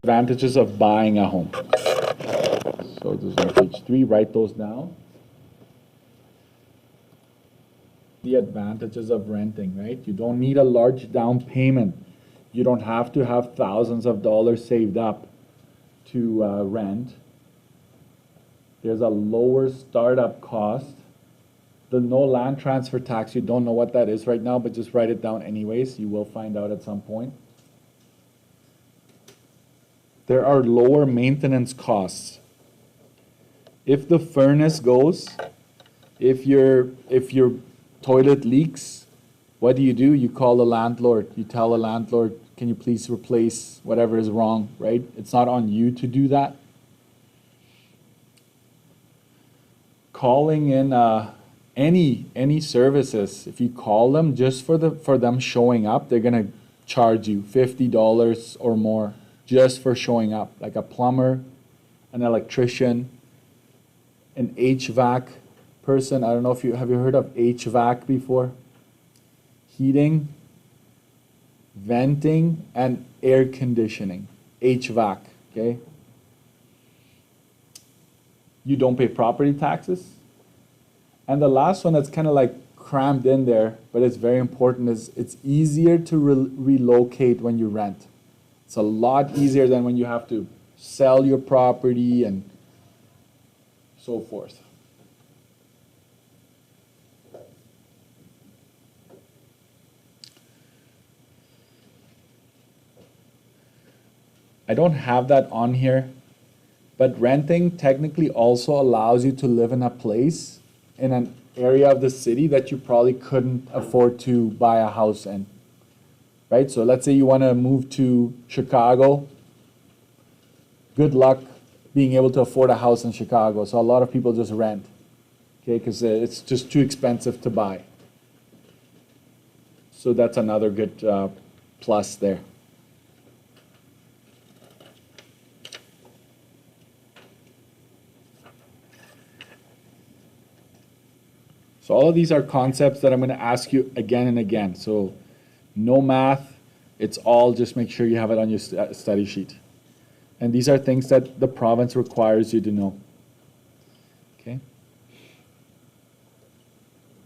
Advantages of buying a home. So this is on page 3, write those down. The advantages of renting, right? You don't need a large down payment. You don't have to have thousands of dollars saved up to rent. There's a lower startup cost. The no land transfer tax, you don't know what that is right now, but just write it down anyways. You will find out at some point. There are lower maintenance costs. If the furnace goes, if your toilet leaks, what do? You call the landlord. You tell the landlord, can you please replace whatever is wrong, right? It's not on you to do that. Calling in any services, if you call them just for them showing up, they're gonna charge you $50 or more just for showing up, like a plumber, an electrician, an HVAC person. I don't know if you heard of HVAC before? Heating, venting, and air conditioning. HVAC, okay? You don't pay property taxes. And the last one that's kind of like crammed in there, but it's very important, is it's easier to relocate when you rent. It's a lot easier than when you have to sell your property and so forth. I don't have that on here, but renting technically also allows you to live in a place, in an area of the city that you probably couldn't afford to buy a house in, right? So let's say you want to move to Chicago. Good luck being able to afford a house in Chicago. So a lot of people just rent, okay, because it's just too expensive to buy. So that's another good plus there. So all of these are concepts that I'm going to ask you again and again. So no math, it's all just make sure you have it on your study sheet. And these are things that the province requires you to know. Okay?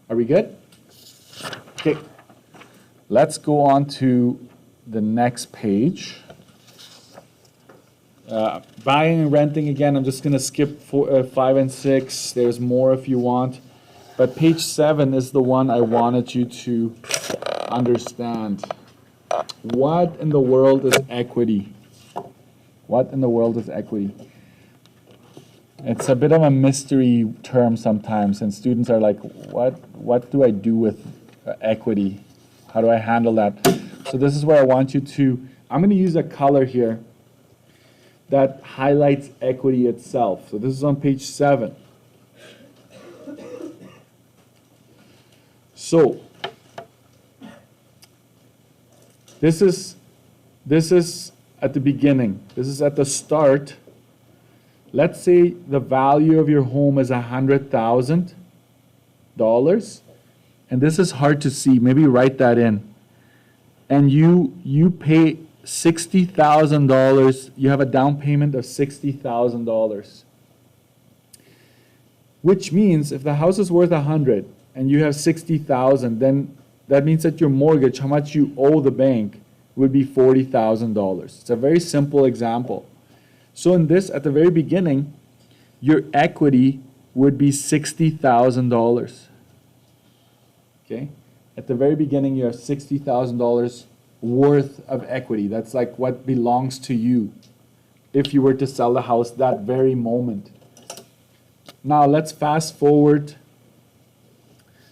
Are we good? Okay. Let's go on to the next page. Buying and renting, again, I'm just going to skip 5 and 6. There's more if you want. But page 7 is the one I wanted you to understand. What in the world is equity? What in the world is equity? It's a bit of a mystery term sometimes, and students are like, what do I do with equity? How do I handle that? So this is where I want you to, I'm going to use a color here that highlights equity itself. So this is on page 7. So this is at the beginning. This is at the start. Let's say the value of your home is $100,000, and this is hard to see. Maybe write that in. And you pay $60,000. You have a down payment of $60,000, which means if the house is worth 100 and you have 60,000, then that means that your mortgage, how much you owe the bank, would be $40,000. It's a very simple example. So in this, at the very beginning, your equity would be $60,000. Okay? At the very beginning, you have $60,000 worth of equity. That's like what belongs to you if you were to sell the house that very moment. Now let's fast forward.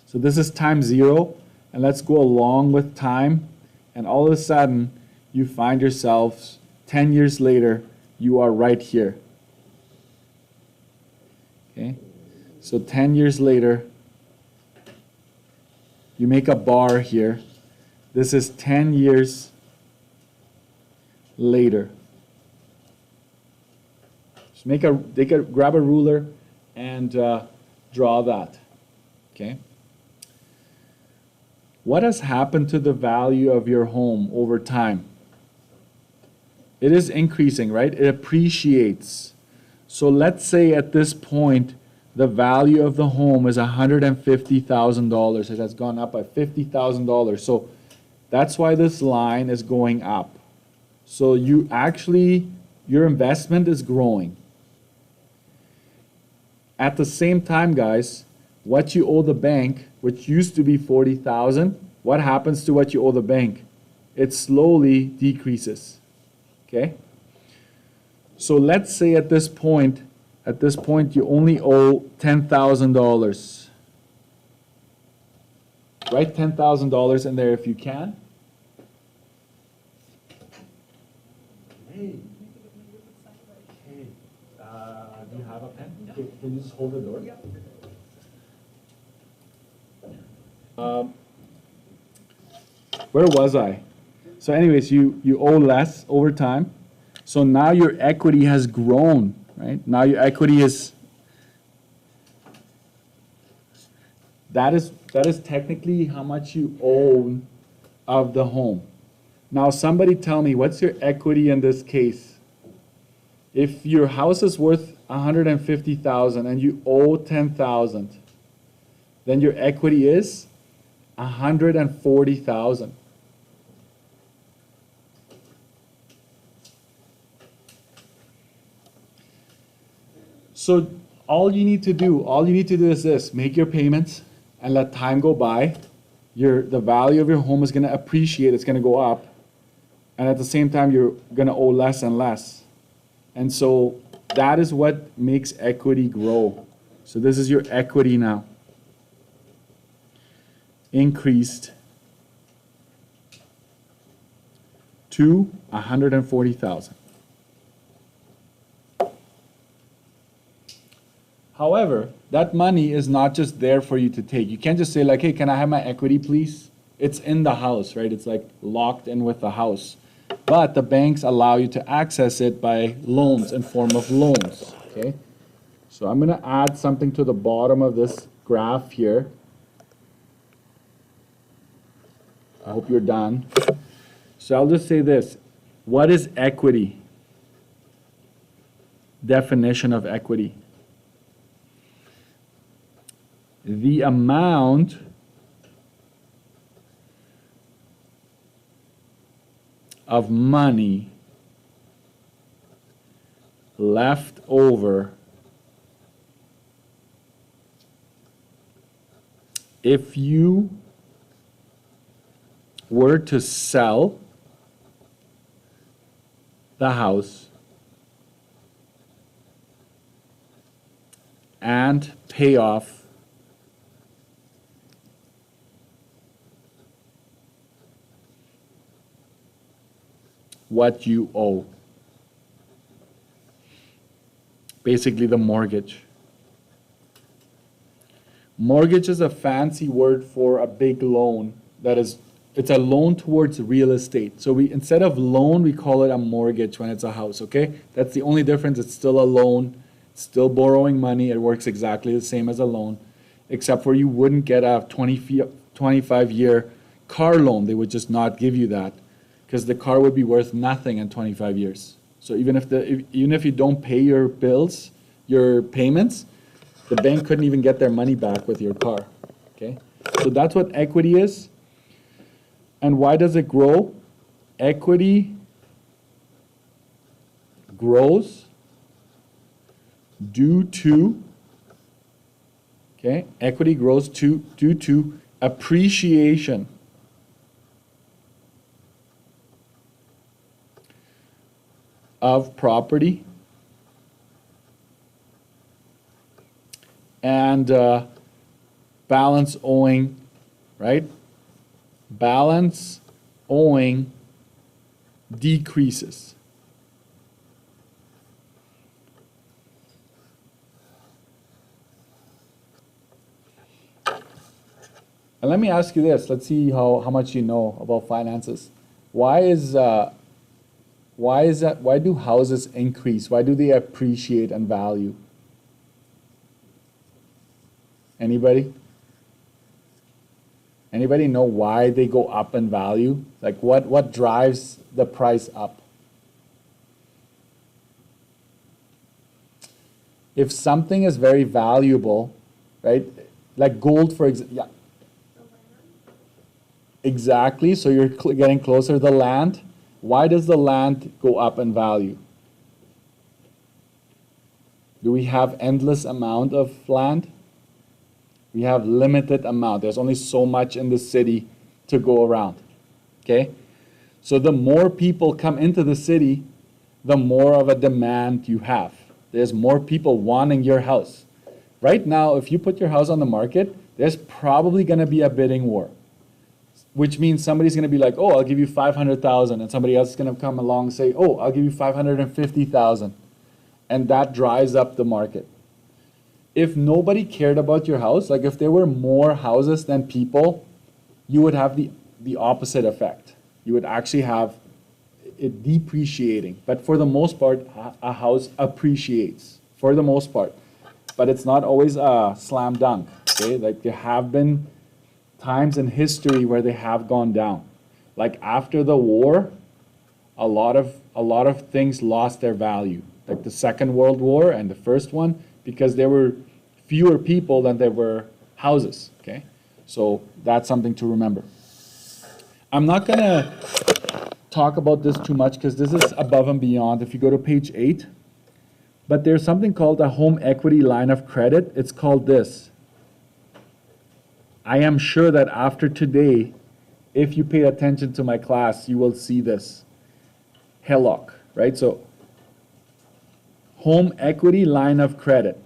So this is time 0, and let's go along with time, and all of a sudden you find yourselves 10 years later, you are right here. Okay? So 10 years later, you make a bar here. This is 10 years later. Just grab a ruler and draw that. Okay? What has happened to the value of your home over time? It is increasing, right? It appreciates. So let's say at this point, the value of the home is $150,000. It has gone up by $50,000. So that's why this line is going up. So you actually, your investment is growing. At the same time, guys, what you owe the bank, which used to be $40,000, what happens to what you owe the bank? It slowly decreases. Okay? So let's say at this point you only owe $10,000. Write $10,000 in there if you can. Hey. Hey. Do you have a pen? Okay, can you just hold the door? Where was I? So anyways, you owe less over time. So now your equity has grown, right? Now your equity is, that is technically how much you own of the home. Now somebody tell me, what's your equity in this case? If your house is worth $150,000 and you owe $10,000, then your equity is $140,000. So all you need to do is this: make your payments and let time go by. The value of your home is going to appreciate, it's going to go up, and at the same time you're going to owe less and less. And so that is what makes equity grow. So this is your equity now. Increased to $140,000. However, that money is not just there for you to take. You can't just say like, hey, can I have my equity, please? It's in the house, right? It's like locked in with the house. But the banks allow you to access it by loans, in form of loans, okay? So I'm gonna add something to the bottom of this graph here. I hope you're done. So I'll just say this. What is equity? Definition of equity. The amount of money left over if you were to sell the house and pay off what you owe. Basically the mortgage. Mortgage is a fancy word for a big loan it's a loan towards real estate. So instead of loan, we call it a mortgage when it's a house, okay? That's the only difference. It's still a loan, still borrowing money. It works exactly the same as a loan, except for you wouldn't get a 25-year car loan. They would just not give you that, because the car would be worth nothing in 25 years. So even if you don't pay your bills, your payments, the bank couldn't even get their money back with your car, okay? So that's what equity is. And why does it grow? Equity grows due to, okay, equity grows due to appreciation of property and balance owing, right? Balance owing decreases. And let me ask you this. Let's see how much you know about finances. Why do houses increase? Why do they appreciate and value? Anybody? Anybody know why they go up in value? Like what drives the price up? If something is very valuable, right? Like gold, for example. Yeah. Exactly. So you're getting closer to the land. Why does the land go up in value? Do we have endless amount of land? We have limited amount. There's only so much in the city to go around. Okay? So the more people come into the city, the more of a demand you have. There's more people wanting your house. Right now, if you put your house on the market, there's probably going to be a bidding war, which means somebody's going to be like, oh, I'll give you 500,000, and somebody else is going to come along and say, oh, I'll give you 550,000, and that drives up the market. If nobody cared about your house, like if there were more houses than people, you would have the opposite effect. You would actually have it depreciating. But for the most part, a house appreciates, for the most part. But it's not always a slam dunk, okay? Like there have been times in history where they have gone down. Like after the war, a lot of things lost their value. Like the Second World War and the first one, because there were fewer people than there were houses, okay? So that's something to remember. I'm not gonna talk about this too much because this is above and beyond if you go to page 8. But there's something called a home equity line of credit. It's called this. I am sure that after today, if you pay attention to my class, you will see this. HELOC, right? So home equity line of credit.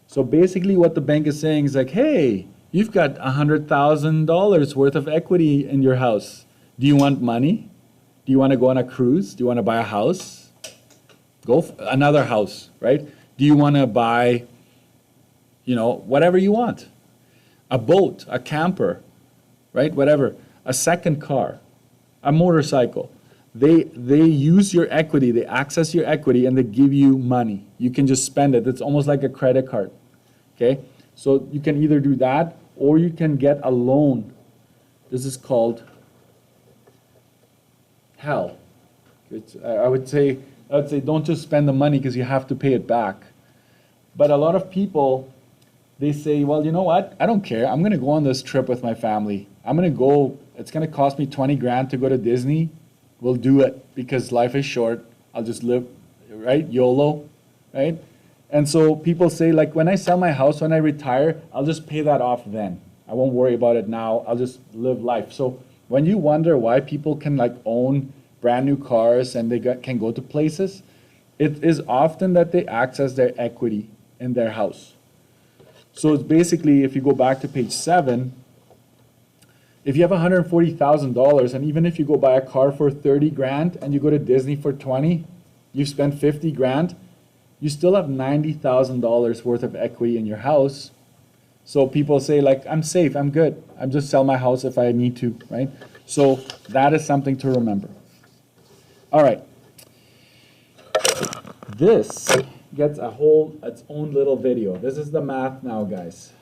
So basically what the bank is saying is like, hey, you've got $100,000 worth of equity in your house. Do you want money? Do you want to go on a cruise? Do you want to buy a house? Go for another house, right? Do you want to buy, whatever you want? A boat, a camper, right? Whatever. A second car, a motorcycle. They use your equity, they access your equity, and they give you money. You can just spend it. It's almost like a credit card, okay? So you can either do that, or you can get a loan. This is called HEL. I would say don't just spend the money because you have to pay it back. But a lot of people, they say, well, you know what? I don't care. I'm going to go on this trip with my family. I'm going to go. It's going to cost me 20 grand to go to Disney. We'll do it because life is short. I'll just live, right? YOLO, right? And so people say, like, when I sell my house, when I retire, I'll just pay that off then. I won't worry about it now. I'll just live life. So when you wonder why people can like own brand new cars and they can go to places, it is often that they access their equity in their house. So it's basically, if you go back to page 7, if you have $140,000, and even if you go buy a car for 30 grand and you go to Disney for 20, you've spent 50 grand, you still have $90,000 worth of equity in your house. So people say like, I'm safe, I'm good. I'm just sell my house if I need to, right? So that is something to remember. All right. This gets its own little video. This is the math now, guys.